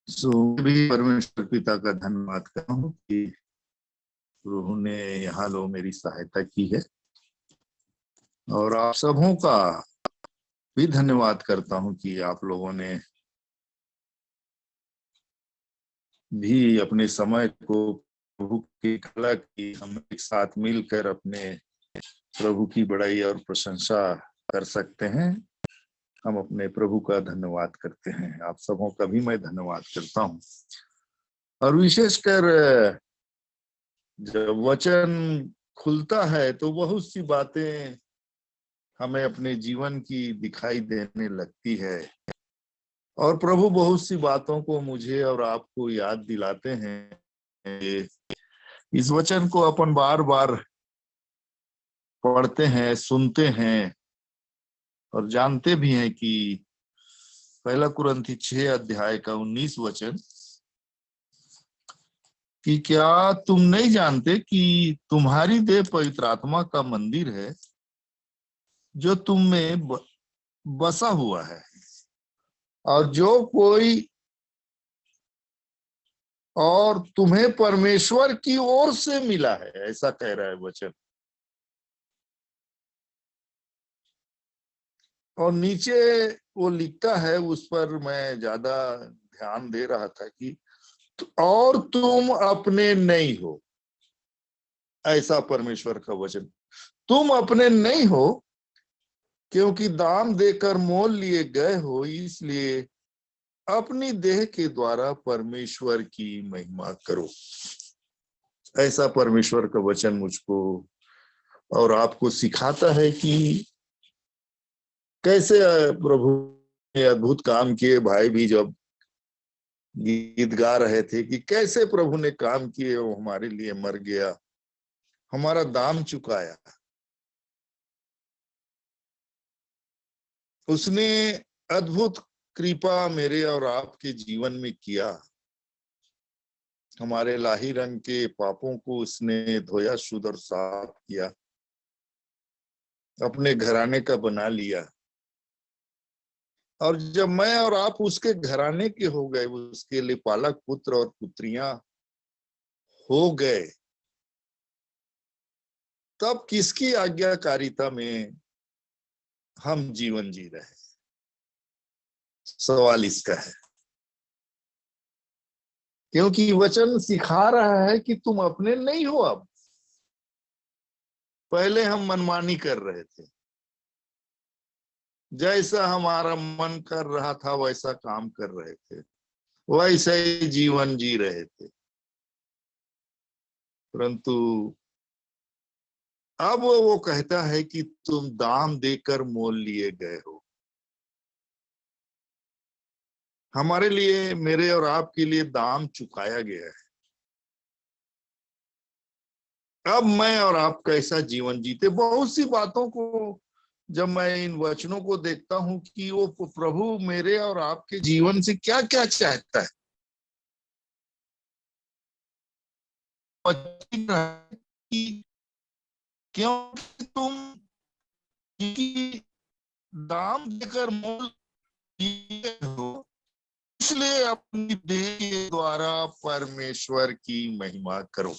भी परमेश्वर पिता का धन्यवाद करता हूँ कि प्रभु ने यहाँ लो मेरी सहायता की है, और आप सबों का भी धन्यवाद करता हूँ कि आप लोगों ने भी अपने समय को प्रभु की कला की हम एक साथ मिलकर अपने प्रभु की बड़ाई और प्रशंसा कर सकते हैं। हम अपने प्रभु का धन्यवाद करते हैं। आप सबों का भी मैं धन्यवाद करता हूँ। और विशेषकर जब वचन खुलता है तो बहुत सी बातें हमें अपने जीवन की दिखाई देने लगती है, और प्रभु बहुत सी बातों को मुझे और आपको याद दिलाते हैं। इस वचन को अपन बार बार पढ़ते हैं, सुनते हैं और जानते भी हैं कि पहला कुरिन्थी 6 अध्याय का 19 वचन कि क्या तुम नहीं जानते कि तुम्हारी देह पवित्र आत्मा का मंदिर है जो तुम में बसा हुआ है, और जो कोई और तुम्हें परमेश्वर की ओर से मिला है, ऐसा कह रहा है वचन। और नीचे वो लिखता है, उस पर मैं ज्यादा ध्यान दे रहा था कि और तुम अपने नहीं हो, ऐसा परमेश्वर का वचन। तुम अपने नहीं हो क्योंकि दाम देकर मोल लिए गए हो, इसलिए अपनी देह के द्वारा परमेश्वर की महिमा करो। ऐसा परमेश्वर का वचन मुझको और आपको सिखाता है कि कैसे प्रभु ने अद्भुत काम किए। भाई भी जब गीत गा रहे थे कि कैसे प्रभु ने काम किए, वो हमारे लिए मर गया, हमारा दाम चुकाया। उसने अद्भुत कृपा मेरे और आपके जीवन में किया। हमारे लाही रंग के पापों को उसने धोया, शुद्ध और साफ किया, अपने घराने का बना लिया। और जब मैं और आप उसके घराने के हो गए, उसके लिए पालक पुत्र और पुत्रियां हो गए, तब किसकी आज्ञाकारिता में हम जीवन जी रहे? सवाल इसका है। क्योंकि वचन सिखा रहा है कि तुम अपने नहीं हो। अब पहले हम मनमानी कर रहे थे, जैसा हमारा मन कर रहा था वैसा काम कर रहे थे, वैसे ही जीवन जी रहे थे। परंतु अब वो कहता है कि तुम दाम देकर मोल लिए गए हो। हमारे लिए, मेरे और आपके लिए दाम चुकाया गया है। अब मैं और आप कैसा जीवन जीते? बहुत सी बातों को जब मैं इन वचनों को देखता हूं कि वो प्रभु मेरे और आपके जीवन से क्या क्या चाहता है। कि क्योंकि तुम दाम देकर मोल लिए हो, इसलिए अपनी देह के द्वारा परमेश्वर की महिमा करो।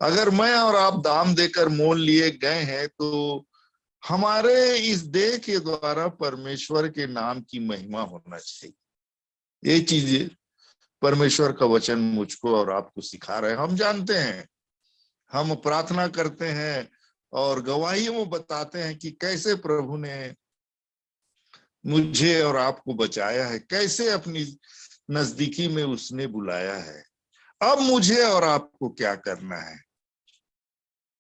अगर मैं और आप दाम देकर मोल लिए गए हैं तो हमारे इस देह के द्वारा परमेश्वर के नाम की महिमा होना चाहिए। ये चीज परमेश्वर का वचन मुझको और आपको सिखा रहे हैं। हम जानते हैं, हम प्रार्थना करते हैं और गवाहियों में बताते हैं कि कैसे प्रभु ने मुझे और आपको बचाया है, कैसे अपनी नजदीकी में उसने बुलाया है। अब मुझे और आपको क्या करना है,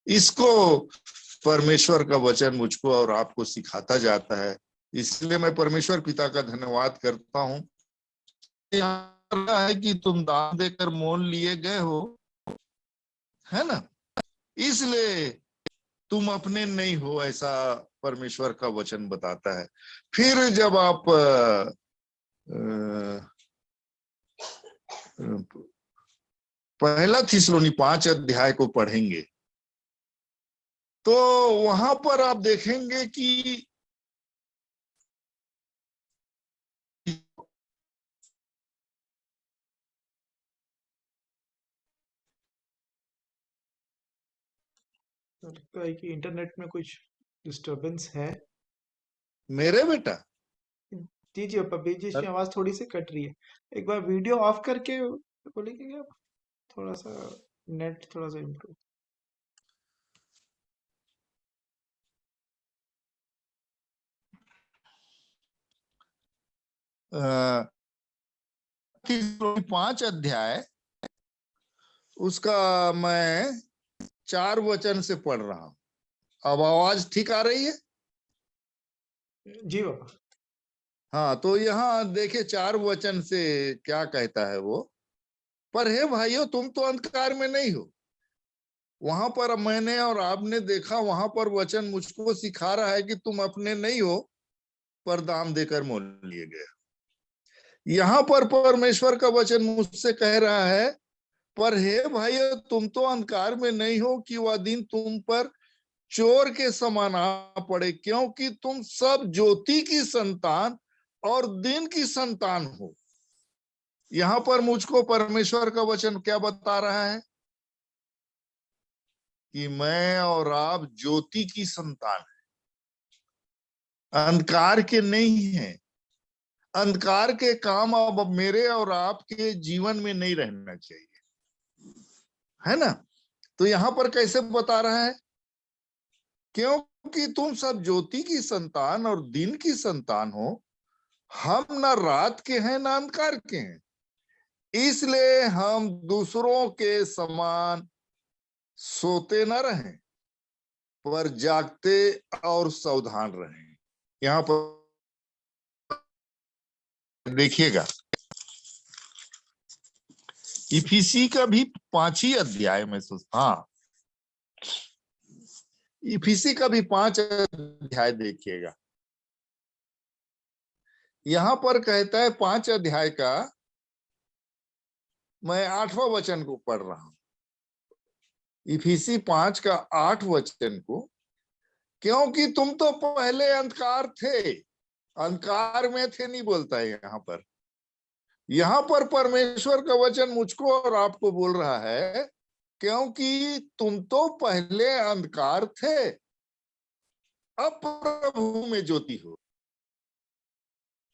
इसको परमेश्वर का वचन मुझको और आपको सिखाता जाता है। इसलिए मैं परमेश्वर पिता का धन्यवाद करता हूं। है कि तुम दान देकर मोल लिए गए हो, है ना, इसलिए तुम अपने नहीं हो, ऐसा परमेश्वर का वचन बताता है। फिर जब आप पहला थिस्सलुनी 5 अध्याय को पढ़ेंगे तो वहां पर आप देखेंगे कि लगता है कि इंटरनेट में कुछ डिस्टरबेंस है। मेरे बेटा? जी जी पापा, बीच बीच में आवाज थोड़ी सी कट रही है। एक बार वीडियो ऑफ करके बोलेंगे क्या? थोड़ा सा नेट थोड़ा सा इम्प्रूव। अ, 5 अध्याय उसका मैं 4 वचन से पढ़ रहा हूं। अब आवाज ठीक आ रही है? जी पापा। हाँ, तो यहाँ देखे 4 वचन से क्या कहता है वो। पर हे भाइयों, तुम तो अंधकार में नहीं हो। वहां पर मैंने और आपने देखा, वहां पर वचन मुझको सिखा रहा है कि तुम अपने नहीं हो, पर दाम देकर मोल लिए गए। यहाँ पर परमेश्वर का वचन मुझसे कह रहा है, पर हे भाइयों, तुम तो अंधकार में नहीं हो कि वह दिन तुम पर चोर के समान आ पड़े, क्योंकि तुम सब ज्योति की संतान और दिन की संतान हो। यहाँ पर मुझको परमेश्वर का वचन क्या बता रहा है? कि मैं और आप ज्योति की संतान हैं, अंधकार के नहीं हैं। अंधकार के काम अब मेरे और आपके जीवन में नहीं रहना चाहिए, है ना? तो यहाँ पर कैसे बता रहा है? क्योंकि तुम सब ज्योति की संतान और दिन की संतान हो। हम न रात के हैं न अंधकार के हैं, इसलिए हम दूसरों के समान सोते न रहें, पर जागते और सावधान रहें। यहाँ पर देखिएगा, इफिसी का भी 5 ही अध्याय में हाँ, इफिसी का भी 5 अध्याय देखिएगा। यहाँ पर कहता है 5 अध्याय का, मैं 8वां वचन को पढ़ रहा हूं। इफिसी 5 का 8 वचन को, क्योंकि तुम तो पहले अंधकार थे, अंधकार में थे नहीं बोलता है यहाँ पर। यहाँ पर परमेश्वर का वचन मुझको और आपको बोल रहा है, क्योंकि तुम तो पहले अंधकार थे, अब प्रभु में ज्योति हो।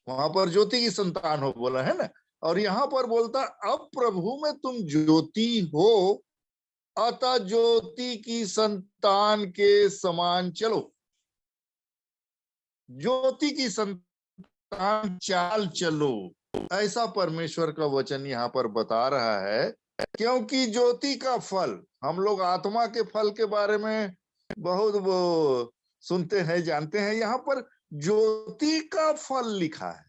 वहां पर ज्योति की संतान हो बोला है ना, और यहाँ पर बोलता अब प्रभु में तुम ज्योति हो, अतः ज्योति की संतान के समान चलो। ज्योति की संतान चाल चलो, ऐसा परमेश्वर का वचन यहाँ पर बता रहा है। क्योंकि ज्योति का फल, हम लोग आत्मा के फल के बारे में बहुत वो सुनते हैं, जानते हैं। यहाँ पर ज्योति का फल लिखा है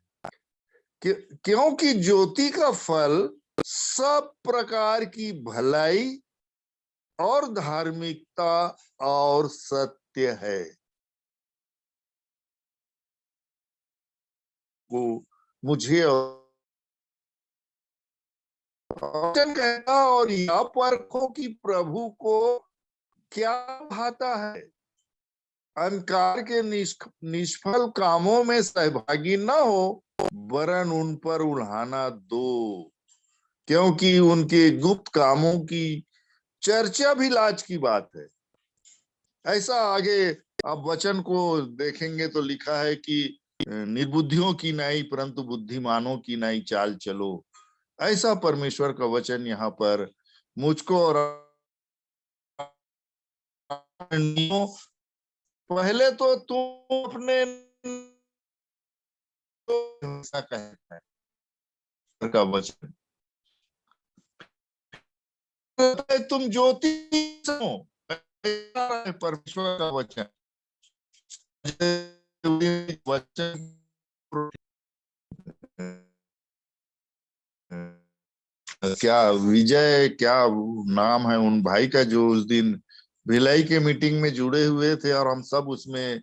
क्योंकि ज्योति का फल सब प्रकार की भलाई और धार्मिकता और सत्य है। वो मुझे वचन कहता और यह परखो कि प्रभु को क्या भाता है। अंधकार के निष्फल कामों में सहभागी न हो, वरन उन पर उल्हाना दो, क्योंकि उनके गुप्त कामों की चर्चा भी लाज की बात है। ऐसा आगे आप वचन को देखेंगे तो लिखा है कि निर्बुद्धियों की नहीं परंतु बुद्धिमानों की नहीं चाल चलो। ऐसा परमेश्वर का वचन यहाँ पर मुझको और पहले तो तुम अपने कहता है का वचन, तुम ज्योति हो, परमेश्वर का वचन वचन क्या विजय, क्या नाम है उन भाई का जो उस दिन भिलाई के मीटिंग में जुड़े हुए थे, और हम सब उसमें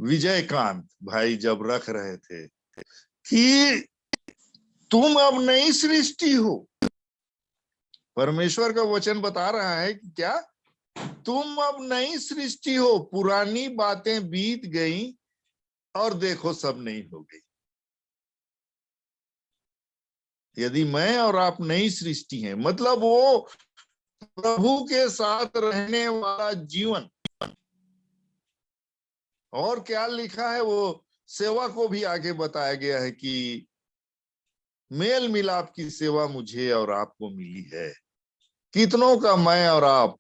विजयकांत भाई जब रख रहे थे कि तुम अब नई सृष्टि हो। परमेश्वर का वचन बता रहा है कि क्या तुम अब नई सृष्टि हो, पुरानी बातें बीत गई और देखो सब नई हो गई। यदि मैं और आप नई सृष्टि हैं, मतलब वो प्रभु के साथ रहने वाला जीवन। और क्या लिखा है, वो सेवा को भी आगे बताया गया है कि मेल मिलाप की सेवा मुझे और आपको मिली है। कितनों का मैं और आप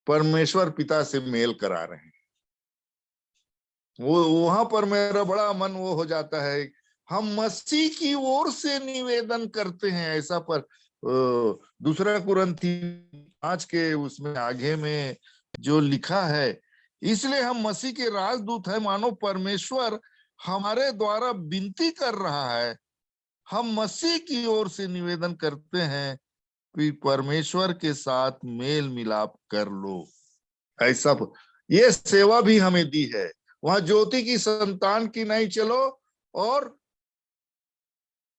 परमेश्वर पिता से मेल करा रहे हैं। वो वहां पर मेरा बड़ा मन वो हो जाता है, हम मसीह की ओर से निवेदन करते हैं ऐसा। पर दूसरा कुरिन्थी 5 के उसमें आगे में जो लिखा है, इसलिए हम मसीह के राजदूत हैं, मानो परमेश्वर हमारे द्वारा विनती कर रहा है। हम मसीह की ओर से निवेदन करते हैं कि परमेश्वर के साथ मेल मिलाप कर लो। ऐसा ये सेवा भी हमें दी है। वहां ज्योति की संतान की नहीं चलो और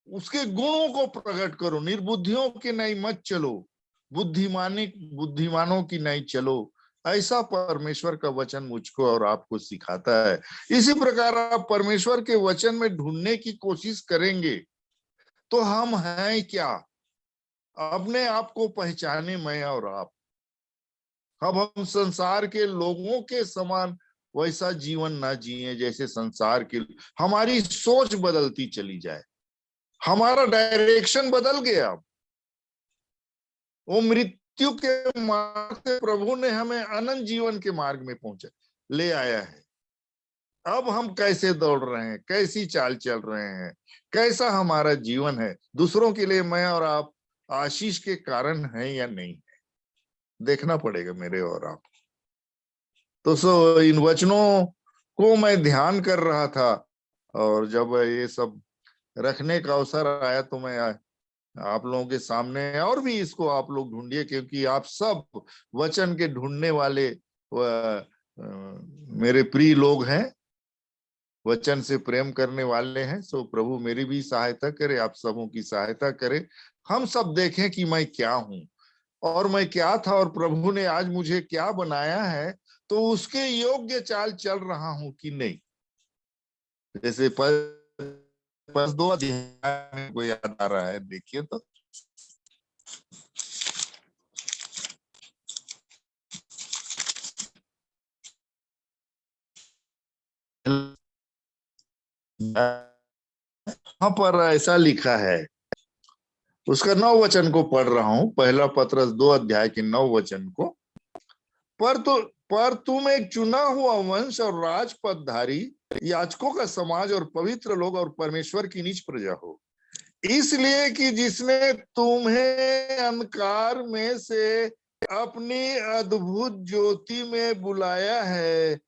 उसके गुणों को प्रकट करो। निर्बुद्धियों की नहीं मत चलो, बुद्धिमानों की नहीं चलो। ऐसा परमेश्वर का वचन मुझको और आपको सिखाता है। इसी प्रकार आप परमेश्वर के वचन में ढूंढने की कोशिश करेंगे तो हम हैं क्या, अपने आप को पहचाने मैं और आप। अब हम संसार के लोगों के समान वैसा जीवन ना जिए जैसे संसार के। हमारी सोच बदलती चली जाए, हमारा डायरेक्शन बदल गया। वो मृत्यु के मार्ग से प्रभु ने हमें अनंत जीवन के मार्ग में पहुंचा ले आया है। अब हम कैसे दौड़ रहे हैं, कैसी चाल चल रहे हैं, कैसा हमारा जीवन है, दूसरों के लिए मैं और आप आशीष के कारण है या नहीं, देखना पड़ेगा मेरे और आप। तो इन वचनों को मैं ध्यान कर रहा था, और जब ये सब रखने का अवसर आया तो मैं आप लोगों के सामने, और भी इसको आप लोग ढूंढिए, क्योंकि आप सब वचन के ढूंढने वाले मेरे प्रिय लोग हैं, वचन से प्रेम करने वाले हैं। सो प्रभु मेरी भी सहायता करे, आप सबों की सहायता करे। हम सब देखें कि मैं क्या हूं और मैं क्या था और प्रभु ने आज मुझे क्या बनाया है, तो उसके योग्य चाल चल रहा हूं कि नहीं। जैसे बस 2 अध्याय को याद आ रहा है, देखिए तो। वहां पर ऐसा लिखा है, उसका 9 वचन को पढ़ रहा हूं, पहला पत्रस 2 अध्याय के 9 वचन को। पर तुम एक चुना हुआ वंश और राजपदधारी, याजकों का समाज और पवित्र लोग और परमेश्वर की निज प्रजा हो, इसलिए कि जिसने तुम्हें अंधकार में से अपनी अद्भुत ज्योति में बुलाया है,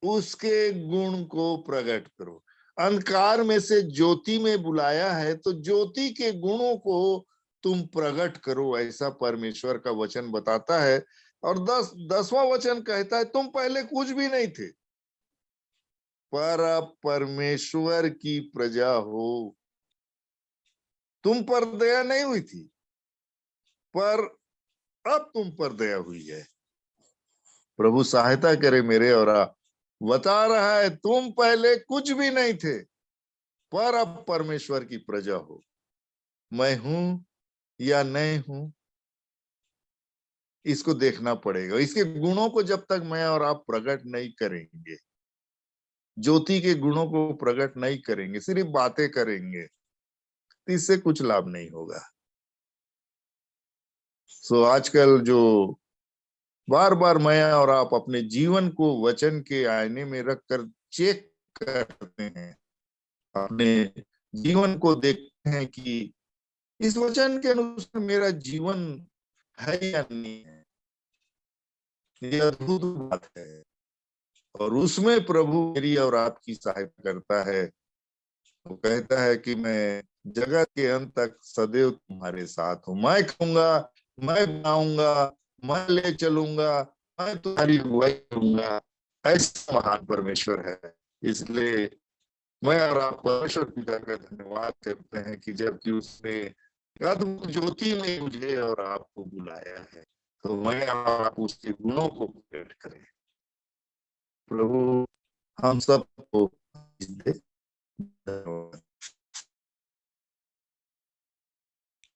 उसके गुण को प्रकट करो। अंधकार में से ज्योति में बुलाया है, तो ज्योति के गुणों को तुम प्रकट करो, ऐसा परमेश्वर का वचन बताता है। और 10वां वचन कहता है, तुम पहले कुछ भी नहीं थे, पर अब परमेश्वर की प्रजा हो। तुम पर दया नहीं हुई थी, पर अब तुम पर दया हुई है। प्रभु सहायता करे मेरे और आप। बता रहा है, तुम पहले कुछ भी नहीं थे, पर अब परमेश्वर की प्रजा हो। मैं हूं या नहीं हूं, इसको देखना पड़ेगा। इसके गुणों को जब तक मैं और आप प्रकट नहीं करेंगे, ज्योति के गुणों को प्रकट नहीं करेंगे, सिर्फ बातें करेंगे, तो इससे कुछ लाभ नहीं होगा। सो आजकल जो बार बार मैं और आप अपने जीवन को वचन के आईने में रखकर चेक करते हैं, अपने जीवन को देखते हैं कि इस वचन के अनुसार मेरा जीवन है या नहीं है। ये अद्भुत बात है, और उसमें प्रभु मेरी और आपकी सहायता करता है। वो कहता है कि मैं जगत के अंत तक सदैव तुम्हारे साथ हूं। मैं कहूंगा, मैं बनाऊंगा, मैं ले चलूंगा, मैं तुम्हारी अगुवाई करूंगा। ऐसा महान परमेश्वर है। इसलिए मैं और आप परमेश्वर पिता का धन्यवाद करते हैं कि जबकि उसने अद्भुत ज्योति में मुझे और आपको बुलाया है, तो मैं और आप उसके गुणों को प्रकट करें। प्रभु हम सबको धन्यवाद।